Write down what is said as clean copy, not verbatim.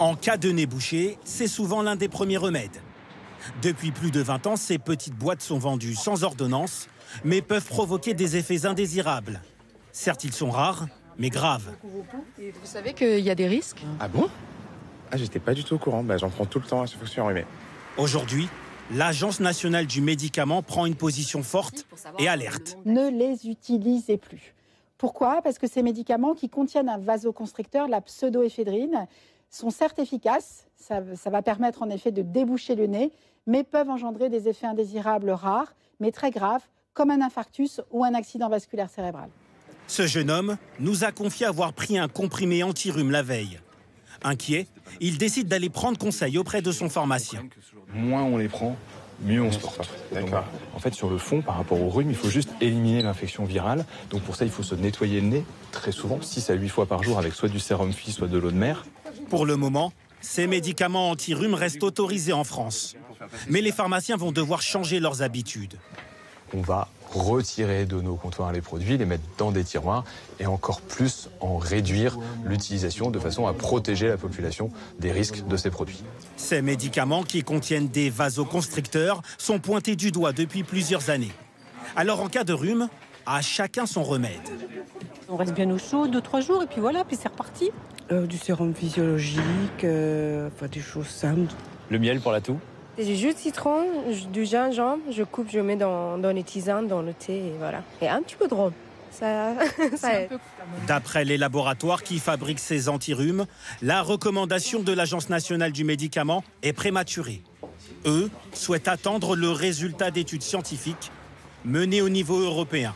En cas de nez bouché, c'est souvent l'un des premiers remèdes. Depuis plus de 20 ans, ces petites boîtes sont vendues sans ordonnance, mais peuvent provoquer des effets indésirables. Certes, ils sont rares, mais graves. Et vous savez qu'il y a des risques? Ah bon? Ah, j'étais pas du tout au courant. J'en prends tout le temps à chaque fois que je suis enrhumé. Aujourd'hui, l'Agence nationale du médicament prend une position forte et alerte. Ne les utilisez plus. Pourquoi? Parce que ces médicaments qui contiennent un vasoconstricteur, la pseudoéphédrine, sont certes efficaces, ça va permettre en effet de déboucher le nez, mais peuvent engendrer des effets indésirables rares, mais très graves, comme un infarctus ou un accident vasculaire cérébral. Ce jeune homme nous a confié avoir pris un comprimé anti-rhume la veille. Inquiet, il décide d'aller prendre conseil auprès de son pharmacien. Moins on les prend, mieux on se porte. D'accord. En fait, sur le fond, par rapport au rhume, il faut juste éliminer l'infection virale. Donc pour ça, il faut se nettoyer le nez très souvent, 6 à 8 fois par jour, avec soit du sérum Phi, soit de l'eau de mer. Pour le moment, ces médicaments anti-rhume restent autorisés en France. Mais les pharmaciens vont devoir changer leurs habitudes. On va retirer de nos comptoirs les produits, les mettre dans des tiroirs et encore plus en réduire l'utilisation de façon à protéger la population des risques de ces produits. Ces médicaments qui contiennent des vasoconstricteurs sont pointés du doigt depuis plusieurs années. Alors en cas de rhume, à chacun son remède. On reste bien au chaud 2-3 jours et puis voilà, puis c'est reparti. Du sérum physiologique, des choses simples. Le miel pour la toux? C'est du jus de citron, du gingembre, je coupe, je mets dans les tisanes, dans le thé, et voilà. Et un petit peu de rhum, ça aide. D'après les laboratoires qui fabriquent ces anti-rhumes, la recommandation de l'Agence nationale du médicament est prématurée. Eux souhaitent attendre le résultat d'études scientifiques menées au niveau européen.